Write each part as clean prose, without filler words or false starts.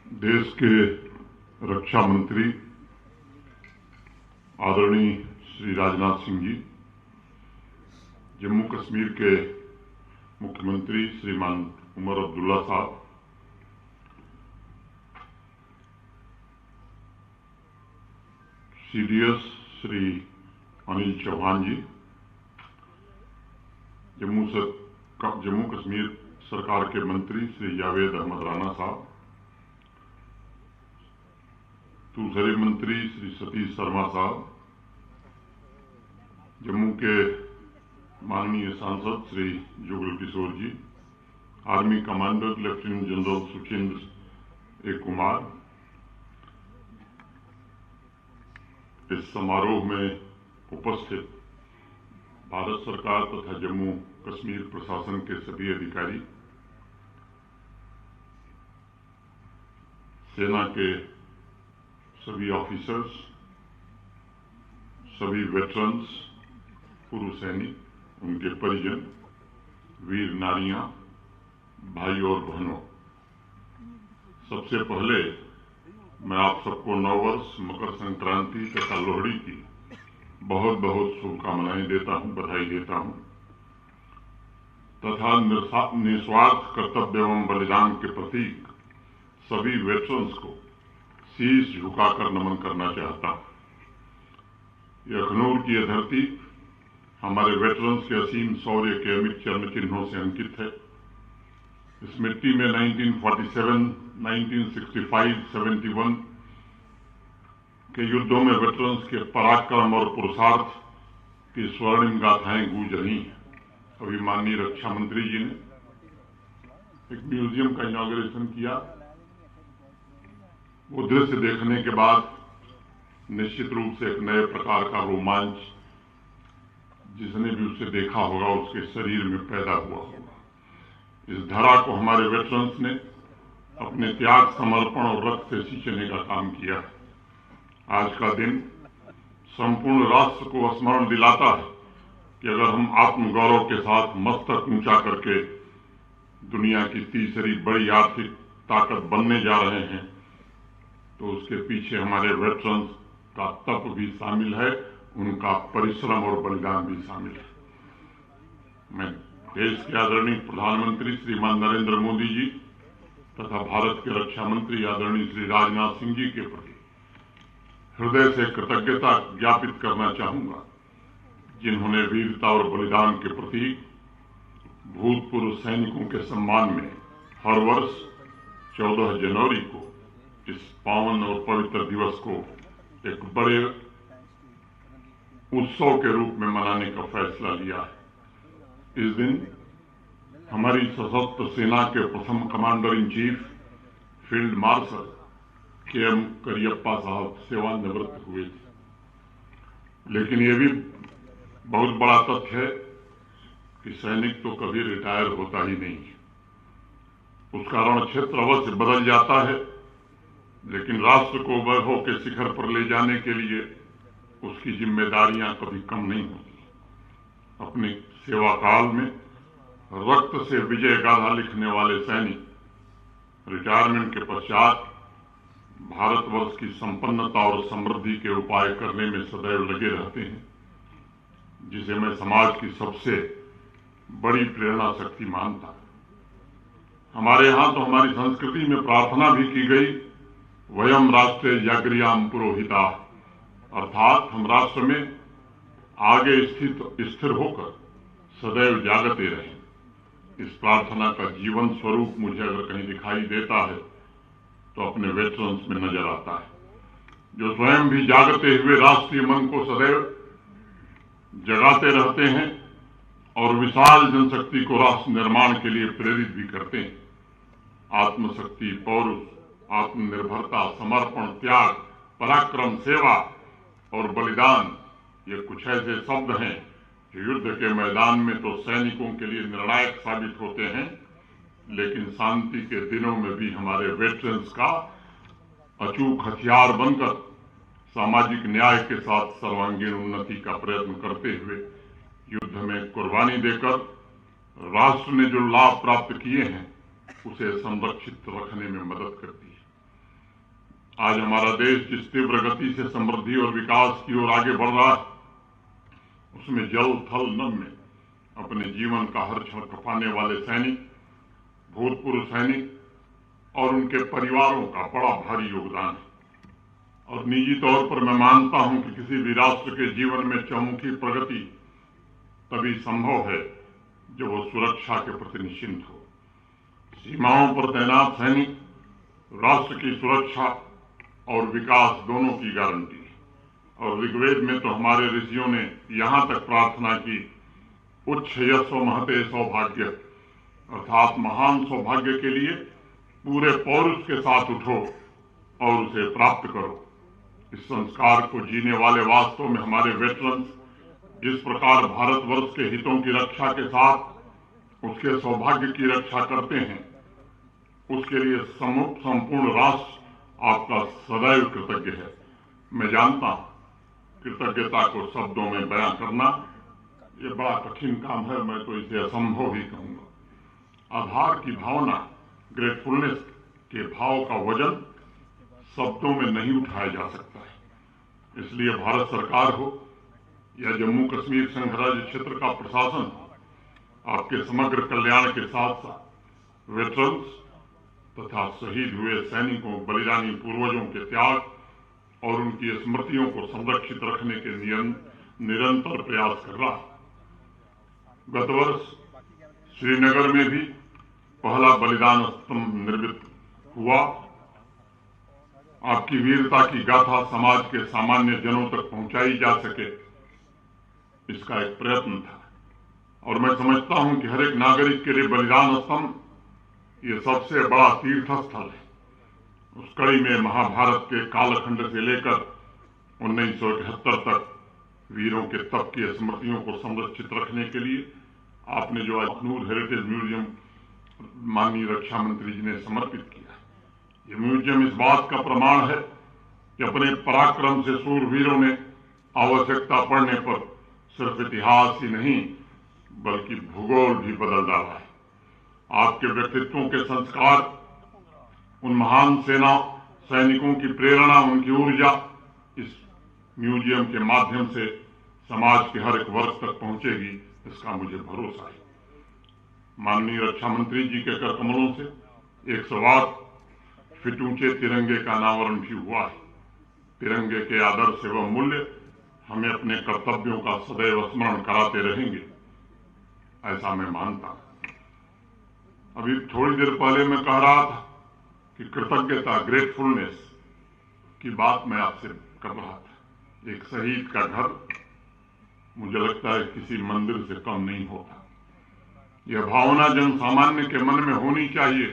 देश के रक्षा मंत्री आदरणीय श्री राजनाथ सिंह जी, जम्मू कश्मीर के मुख्यमंत्री श्रीमान उमर अब्दुल्ला साहब, सीडीएस श्री अनिल चौहान जी, जम्मू कश्मीर सरकार के मंत्री श्री जावेद अहमद राणा साहब, दूसरे मंत्री श्री सतीश शर्मा साहब, जम्मू के माननीय सांसद Shri Jugal Kishore ji, army commander lieutenant general Sukhendra A Kumar, इस समारोह में उपस्थित भारत सरकार तथा जम्मू कश्मीर प्रशासन के सभी अधिकारी, सेना के सभी ऑफिसर्स, सभी वेटरन्स, पूर्व सैनिक, उनके परिजन, वीर नारियां, भाई और बहनों, सबसे पहले मैं आप सबको नववर्ष, मकर संक्रांति तथा लोहड़ी की बहुत बहुत शुभकामनाएं देता हूं, बधाई देता हूं तथा निस्वार्थ कर्तव्य एवं बलिदान के प्रतीक सभी वेटरन्स को शीश झुकाकर नमन करना चाहता हूं। यह अखनूर की यह धरती हमारे वेटरन्स के असीम शौर्य के अमिट चरण चिन्हों से अंकित है। इस मिट्टी में 1947, 1965, 71 के युद्धों में वेटरन्स के पराक्रम और पुरुषार्थ की स्वर्णिम गाथाएं गूंज रही हैं। अभी माननीय रक्षा मंत्री जी ने एक म्यूजियम का इनॉग्रेशन किया। वो दृश्य देखने के बाद निश्चित रूप से एक नए प्रकार का रोमांच जिसने भी उसे देखा होगा उसके शरीर में पैदा हुआ होगा। इस धरा को हमारे वेटरन्स ने अपने त्याग, समर्पण और रक्त से सींचने का काम किया है। आज का दिन संपूर्ण राष्ट्र को स्मरण दिलाता है कि अगर हम आत्मगौरव के साथ मस्तक ऊंचा करके दुनिया की तीसरी बड़ी आर्थिक ताकत बनने जा रहे हैं तो उसके पीछे हमारे वेटरन्स का तप भी शामिल है, उनका परिश्रम और बलिदान भी शामिल है। मैं देश के आदरणीय प्रधानमंत्री श्रीमान नरेंद्र मोदी जी तथा भारत के रक्षा मंत्री आदरणीय श्री राजनाथ सिंह जी के प्रति हृदय से कृतज्ञता ज्ञापित करना चाहूंगा, जिन्होंने वीरता और बलिदान के प्रति भूतपूर्व सैनिकों के सम्मान में हर वर्ष 14 जनवरी को इस पावन और पवित्र दिवस को एक बड़े उत्सव के रूप में मनाने का फैसला लिया है। इस दिन हमारी सशस्त्र सेना के प्रथम commander in chief field marshal KM. Cariappa साहब सेवानिवृत्त हुए थे। लेकिन यह भी बहुत बड़ा तथ्य है कि सैनिक तो कभी रिटायर होता ही नहीं है। उसका रण क्षेत्र अवश्य बदल जाता है, लेकिन राष्ट्र को वैभव के शिखर पर ले जाने के लिए उसकी जिम्मेदारियां कभी कम नहीं होती। अपने सेवा काल में रक्त से विजय गाथा लिखने वाले सैनिक रिटायरमेंट के पश्चात भारतवर्ष की संपन्नता और समृद्धि के उपाय करने में सदैव लगे रहते हैं, जिसे मैं समाज की सबसे बड़ी प्रेरणा शक्ति मानता हूं। हमारे यहां तो हमारी संस्कृति में प्रार्थना भी की गई, वयम राष्ट्रे जागृयाम पुरोहिता, अर्थात हम राष्ट्र में आगे स्थिर होकर सदैव जागते रहें। इस प्रार्थना का जीवन स्वरूप मुझे अगर कहीं दिखाई देता है तो अपने वेटरन्स में नजर आता है, जो स्वयं भी जागते हुए राष्ट्रीय मन को सदैव जगाते रहते हैं और विशाल जनशक्ति को राष्ट्र निर्माण के लिए प्रेरित भी करते हैं। आत्मशक्ति, पौरुष, आत्मनिर्भरता, समर्पण, त्याग, पराक्रम, सेवा और बलिदान, ये कुछ ऐसे शब्द हैं जो युद्ध के मैदान में तो सैनिकों के लिए निर्णायक साबित होते हैं, लेकिन शांति के दिनों में भी हमारे वेटरन्स का अचूक हथियार बनकर सामाजिक न्याय के साथ सर्वांगीण उन्नति का प्रयत्न करते हुए युद्ध में कुर्बानी देकर राष्ट्र ने जो लाभ प्राप्त किए हैं उसे संरक्षित रखने में मदद करती है। आज हमारा देश जिस तीव्र गति से समृद्धि और विकास की ओर आगे बढ़ रहा है, उसमें जल थल नभ में अपने जीवन का हर क्षण खपाने वाले सैनिक, भूतपूर्व सैनिक और उनके परिवारों का बड़ा भारी योगदान है। और निजी तौर पर मैं मानता हूं कि किसी भी राष्ट्र के जीवन में चहुमुखी प्रगति तभी संभव है जब वो सुरक्षा के प्रति निश्चिंत हो। सीमाओं पर तैनात सैनिक राष्ट्र की सुरक्षा और विकास दोनों की गारंटी है। और ऋग्वेद में तो हमारे ऋषियों ने यहां तक प्रार्थना की, उच्च यस्व महते सौभाग्य, अर्थात महान सौभाग्य के लिए पूरे पौरुष के साथ उठो और उसे प्राप्त करो। इस संस्कार को जीने वाले वास्तव में हमारे वेटरन्स जिस प्रकार भारतवर्ष के हितों की रक्षा के साथ उसके सौभाग्य की रक्षा करते हैं, उसके लिए संपूर्ण राष्ट्र आपका सदैव कृतज्ञ है। मैं जानता हूं कृतज्ञता को शब्दों में बयां करना ये बड़ा कठिन काम है, मैं तो इसे असंभव ही कहूंगा। आभार की भावना, ग्रेटफुलनेस के भाव का वजन शब्दों में नहीं उठाया जा सकता है। इसलिए भारत सरकार हो या जम्मू कश्मीर संघ राज्य क्षेत्र का प्रशासन हो, आपके समग्र कल्याण के साथ साथ वेटरन्स तथा शहीद हुए सैनिकों, बलिदानी पूर्वजों के त्याग और उनकी स्मृतियों को संरक्षित रखने के निरंतर प्रयास कर रहा है। गत वर्ष श्रीनगर में भी पहला बलिदान स्तंभ निर्मित हुआ। आपकी वीरता की गाथा समाज के सामान्य जनों तक पहुंचाई जा सके, इसका एक प्रयत्न था। और मैं समझता हूं कि हर एक नागरिक के लिए बलिदान स्तंभ ये सबसे बड़ा तीर्थ स्थल है। उस कड़ी में महाभारत के कालखंड से लेकर 1971 तक वीरों के तप की स्मृतियों को संरक्षित रखने के लिए आपने जो अखनूर हेरिटेज म्यूजियम माननीय रक्षा मंत्री जी ने समर्पित किया, ये म्यूजियम इस बात का प्रमाण है कि अपने पराक्रम से सूरवीरों ने आवश्यकता पड़ने पर सिर्फ इतिहास ही नहीं बल्कि भूगोल भी बदल डाला है। आपके व्यक्तित्वों के संस्कार, उन महान सैनिकों की प्रेरणा, उनकी ऊर्जा इस म्यूजियम के माध्यम से समाज के हर एक वर्ग तक पहुंचेगी, इसका मुझे भरोसा है। माननीय रक्षा मंत्री जी के कर कमलों से 108 फीट ऊंचे तिरंगे का अनावरण भी हुआ है। तिरंगे के आदर्श एवं मूल्य हमें अपने कर्तव्यों का सदैव स्मरण कराते रहेंगे, ऐसा मैं मानता हूं। अभी थोड़ी देर पहले मैं कह रहा था कि कृतज्ञता, ग्रेटफुलनेस की बात मैं आपसे कर रहा था। एक शहीद का घर मुझे लगता है किसी मंदिर से कम नहीं होता। यह भावना जन सामान्य के मन में होनी चाहिए,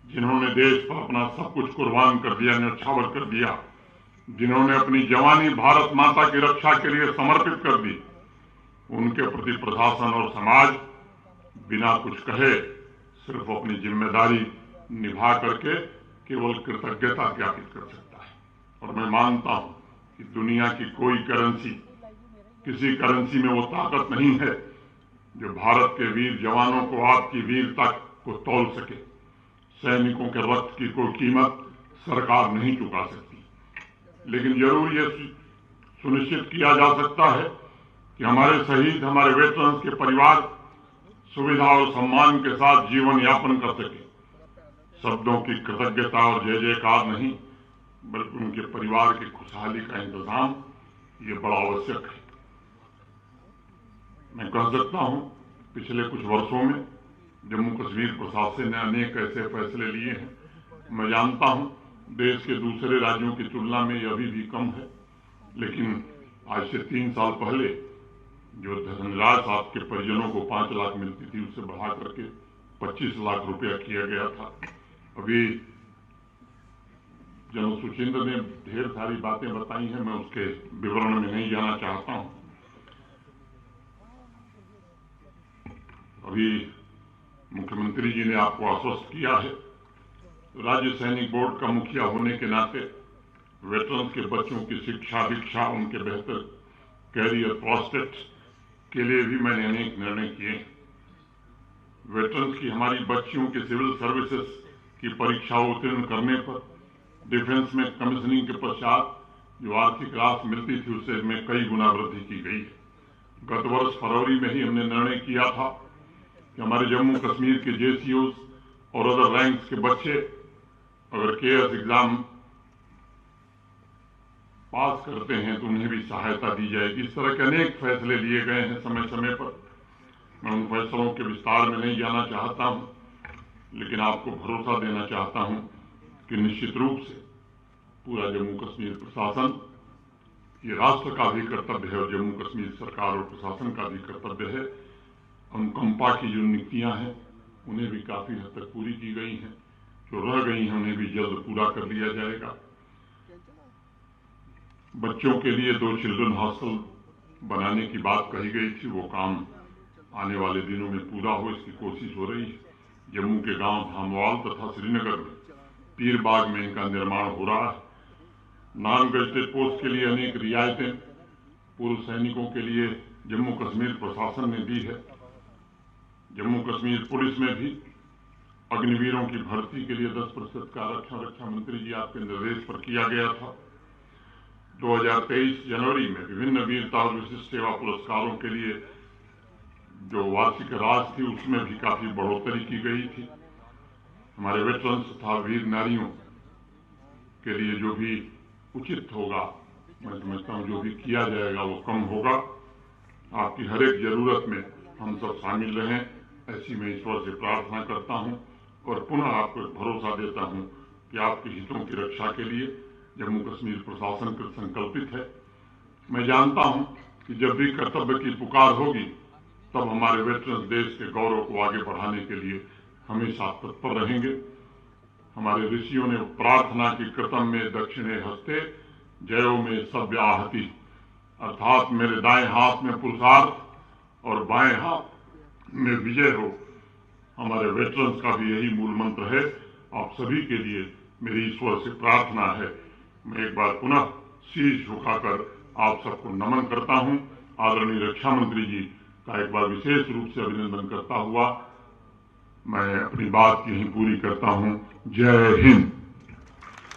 जिन्होंने देश पर अपना सब कुछ कुर्बान कर दिया, न्यौछावर कर दिया, जिन्होंने अपनी जवानी भारत माता की रक्षा के लिए समर्पित कर दी, उनके प्रति प्रशासन और समाज बिना कुछ कहे सिर्फ अपनी जिम्मेदारी निभा करके केवल कृतज्ञता ज्ञापित कर सकता है। और मैं मानता हूं कि दुनिया की कोई करेंसी, किसी करेंसी में वो ताकत नहीं है जो भारत के वीर जवानों को, आपकी वीरता को तौल सके। सैनिकों के रक्त की कोई कीमत सरकार नहीं चुका सकती, लेकिन जरूर ये सुनिश्चित किया जा सकता है कि हमारे शहीद, हमारे वेटरन्स के परिवार सुविधा और सम्मान के साथ जीवन यापन कर सके। शब्दों की कृतज्ञता और जय जयकार नहीं, बल्कि उनके परिवार की खुशहाली का इंतजाम ये बड़ा आवश्यक है। मैं कह सकता हूं पिछले कुछ वर्षों में जम्मू कश्मीर प्रशासन ने अनेक ऐसे फैसले लिए हैं। मैं जानता हूं देश के दूसरे राज्यों की तुलना में यह अभी भी कम है, लेकिन आज से 3 साल पहले जो धनराज साहब के परिजनों को 5 लाख मिलती थी, उससे बढ़ा करके 25 लाख रुपया किया गया था। अभी जनरल सुचिंद्र ने ढेर सारी बातें बताई हैं, मैं उसके विवरण में नहीं जाना चाहता हूं। अभी मुख्यमंत्री जी ने आपको आश्वस्त किया है, राज्य सैनिक बोर्ड का मुखिया होने के नाते वेटरन्स के बच्चों की शिक्षा, दीक्षा, उनके बेहतर कैरियर प्रोस्पेक्ट्स के लिए भी मैंने अनेक निर्णय किए। वेटरन्स की, हमारी बच्चियों की सिविल सर्विसेज की परीक्षा उत्तीर्ण करने पर डिफेंस में कमीशनिंग के पश्चात जो आर्थिक राशि मिलती थी उससे में कई गुना वृद्धि की गई है। गत वर्ष फरवरी में ही हमने निर्णय किया था कि हमारे जम्मू कश्मीर के JCOs और अदर रैंक्स के बच्चे अगर KS एग्जाम पास करते हैं तो उन्हें भी सहायता दी जाएगी। इस तरह के अनेक फैसले लिए गए हैं समय समय पर। मैं उन फैसलों के विस्तार में नहीं जाना चाहता हूं, लेकिन आपको भरोसा देना चाहता हूं कि निश्चित रूप से पूरा जम्मू कश्मीर प्रशासन, ये राष्ट्र का भी कर्तव्य है और जम्मू कश्मीर सरकार और प्रशासन का भी कर्तव्य है। अनुकंपा की जो नीतियां हैं उन्हें भी काफी हद तक पूरी की गई हैं, जो रह गई हैं उन्हें भी जल्द पूरा कर लिया जाएगा। बच्चों के लिए 2 चिल्ड्रन हॉस्टल बनाने की बात कही गई थी, वो काम आने वाले दिनों में पूरा हो इसकी कोशिश हो रही है। जम्मू के गांव धामवाल तथा श्रीनगर में पीर बाग में इनका निर्माण हो रहा है। नॉन गजेटेड पोस्ट के लिए अनेक रियायतें पूर्व सैनिकों के लिए जम्मू कश्मीर प्रशासन ने दी है। जम्मू कश्मीर पुलिस में भी अग्निवीरों की भर्ती के लिए 10% का आरक्षण रक्षा मंत्री जी आपके निर्देश पर किया गया था। 2023 जनवरी में विभिन्न वीरता और विशिष्ट सेवा पुरस्कारों के लिए जो वार्षिक राशि थी उसमें भी काफी बढ़ोतरी की गई थी। हमारे वेटरन्स तथा वीर नारियों के लिए जो भी उचित होगा, मैं समझता हूँ जो भी किया जाएगा वो कम होगा। आपकी हर एक जरूरत में हम सब शामिल रहें, ऐसी मैं ईश्वर से प्रार्थना करता हूँ और पुनः आपको भरोसा देता हूँ कि आपके हितों की रक्षा के लिए जम्मू कश्मीर प्रशासन संकल्पित है। मैं जानता हूं कि जब भी कर्तव्य की पुकार होगी तब हमारे वेटरन्स देश के गौरव को आगे बढ़ाने के लिए हमेशा तत्पर रहेंगे। हमारे ऋषियों ने प्रार्थना की कृतम में दक्षिणे हस्ते जयो में सव्य आहति, अर्थात मेरे दाएं हाथ में पुरुषार्थ और बाएं हाथ में विजय हो। हमारे वेटरन्स का भी यही मूल मंत्र है। आप सभी के लिए मेरी ईश्वर से प्रार्थना है। मैं एक बार पुनः शीश झुकाकर आप सबको नमन करता हूं। आदरणीय रक्षा मंत्री जी का एक बार विशेष रूप से अभिनंदन करता हुआ मैं अपनी बात यहीं पूरी करता हूं। जय हिंद।